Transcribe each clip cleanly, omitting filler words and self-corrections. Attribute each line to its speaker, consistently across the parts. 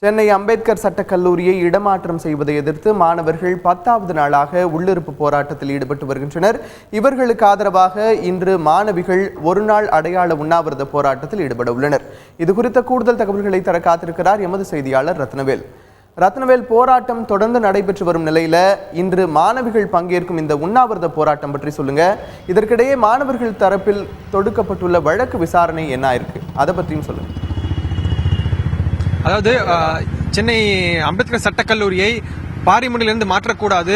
Speaker 1: சென்னை அம்பேத்கர் சட்டக் கல்லூரியை இடமாற்றம் செய்வதை எதிர்த்து மாணவர்கள் 10வது நாளாக உள்ளிருப்பு போராட்டத்தில் ஈடுபட்டு வருகின்றனர். இவர்களுக்கு ஆதரவாக இன்று மாணவிகள் ஒருநாள் அடையாள உண்ணாவிரத போராட்டத்தில் ஈடுபட உள்ளனர். இது குறித்த கூடுதல் தகவல்களை தர காத்திருக்கிறார் எமது செய்தியாளர் ரத்னவேல். போராட்டம் தொடர்ந்து நடைபெற்று வரும் நிலையில இன்று மாணவிகள் பங்கேற்கும் இந்த உண்ணாவிரத போராட்டம் பற்றி சொல்லுங்க. இதற்கிடையே மாணவர்கள் தரப்பில் தொடுக்கப்பட்டுள்ள வழக்கு விசாரணை என்ன இருக்கு, அதை பற்றியும் சொல்லுங்க.
Speaker 2: அதாவது சென்னை அம்பேத்கர் சட்டக்கல்லூரியை பாரிமுனையிலிருந்து மாற்றக்கூடாது,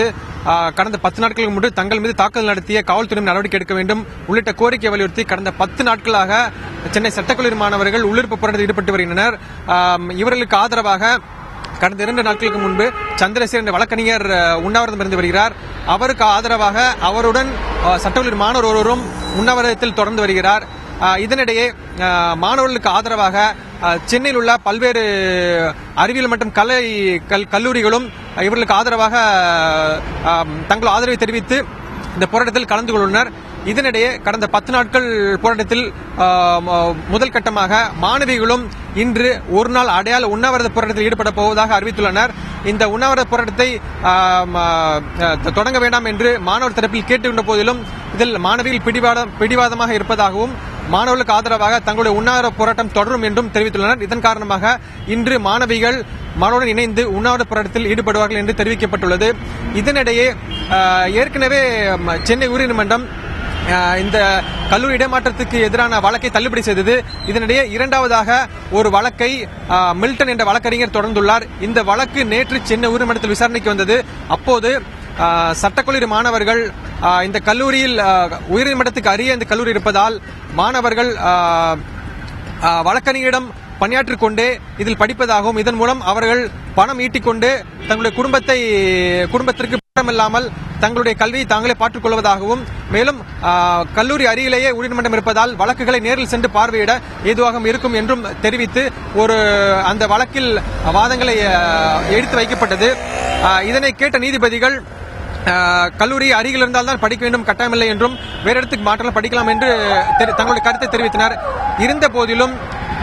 Speaker 2: கடந்த 10 நாட்களுக்கு முன்பு தங்கள் மீது தாக்குதல் நடத்திய காவல்துறை நடவடிக்கை எடுக்க வேண்டும் உள்ளிட்ட கோரிக்கை வலியுறுத்தி கடந்த 10 நாட்களாக சென்னை சட்டக்கல்லூரி மாணவர்கள் உள்ளிருப்பு போராட்டத்தில் ஈடுபட்டு வருகின்றனர். இவர்களுக்கு ஆதரவாக கடந்த 2 நாட்களுக்கு முன்பு சந்திரசேகர் என்ற வழக்கறிஞர் உண்ணாவிரதம் இருந்து வருகிறார். அவருக்கு ஆதரவாக அவருடன் சட்டக்கல்லூரி மாணவர் ஒருவரும் உண்ணாவிரதத்தில் தொடர்ந்து வருகிறார். இதனிடையே மாணவர்களுக்கு ஆதரவாக சென்னையில் உள்ள பல்வேறு அறிவியல் மற்றும் கல்லூரிகளும் இவர்களுக்கு ஆதரவாக தங்கள் ஆதரவை தெரிவித்து இந்த போராட்டத்தில் கலந்து கொண்டுள்ளனர். இதனிடையே கடந்த 10 நாட்கள் போராட்டத்தில் முதல் கட்டமாக மாணவிகளும் இன்று ஒரு நாள் அடையாள உண்ணாவிரத போராட்டத்தில் ஈடுபட போவதாக அறிவித்துள்ளனர். இந்த உண்ணாவிரத போராட்டத்தை தொடங்க வேண்டாம் என்று மாணவர் தரப்பில் கேட்டுக்கொண்ட போதிலும் இதில் மாணவிகள் பிடிவாதமாக இருப்பதாகவும் மாணவர்களுக்கு ஆதரவாக தங்களுடைய உண்ணாவிரத போராட்டம் தொடரும் என்றும் தெரிவித்துள்ளனர். இதன் காரணமாக இன்று மாணவிகள் மாணவருடன் இணைந்து உண்ணாவிரத போராட்டத்தில் ஈடுபடுவார்கள் என்று தெரிவிக்கப்பட்டுள்ளது. இதனிடையே ஏற்கனவே சென்னை உயர்நீதிமன்றம் இந்த கல்லூரி இடமாற்றத்துக்கு எதிரான வழக்கை தள்ளுபடி செய்தது. இதனிடையே இரண்டாவதாக ஒரு வழக்கை மில்டன் என்ற வழக்கறிஞர் தொடர்ந்துள்ளார். இந்த வழக்கு நேற்று சென்னை உயர்நீதிமன்றத்தில் விசாரணைக்கு வந்தது. அப்போது சட்டக்கல்லூரி மாணவர்கள் இந்த கல்லூரியில் உயர்நீதிமன்றத்துக்கு அருகே இந்த கல்லூரி இருப்பதால் மாணவர்கள் வழக்கறிஞரிடம் பணியாற்றிக் கொண்டே இதில் படிப்பதாகவும் இதன் மூலம் அவர்கள் பணம் ஈட்டிக்கொண்டு தங்களுடைய குடும்பத்திற்கு இல்லாமல் தங்களுடைய கல்வியை தாங்களே பார்த்துக் கொள்வதாகவும் மேலும் கல்லூரி அருகிலேயே உயர்நீதிமன்றம் இருப்பதால் வழக்குகளை நேரில் சென்று பார்வையிட ஏதுவாக இருக்கும் என்றும் தெரிவித்து அந்த வழக்கில் வாதங்களை எடுத்து வைக்கப்பட்டது. இதனை கேட்ட நீதிபதிகள் கல்லூரி அருகில் இருந்தால் தான் படிக்க வேண்டும், கட்டாயமில்லை என்றும் வேற இடத்துக்கு மாற்றம் படிக்கலாம் என்று தங்களுடைய கருத்தை தெரிவித்தனர். இருந்த போதிலும்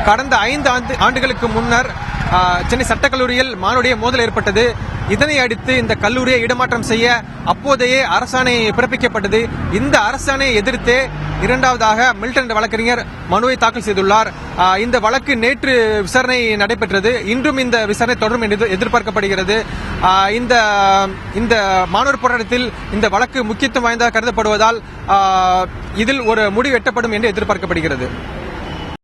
Speaker 2: கடந்த 5 ஆண்டுகளுக்கு முன்னர் சென்னை சட்டக்கல்லூரியில் மாணவருடைய மோதல் ஏற்பட்டது. இதனை அடுத்து இந்த கல்லூரியை இடமாற்றம் செய்ய அப்போதையே அரசாணை பிறப்பிக்கப்பட்டது. இந்த அரசாணையை எதிர்த்தே இரண்டாவதாக மில்டன் வழக்கறிஞர் மனுவை தாக்கல் செய்துள்ளார். இந்த வழக்கு நேற்று விசாரணை நடைபெற்றது. இன்றும் இந்த விசாரணை தொடரும் என்று எதிர்பார்க்கப்படுகிறது. இந்த மாணவர் போராட்டத்தில் இந்த வழக்கு முக்கியத்துவம் வாய்ந்ததாக கருதப்படுவதால் இதில் ஒரு முடிவு எட்டப்படும் என்று எதிர்பார்க்கப்படுகிறது.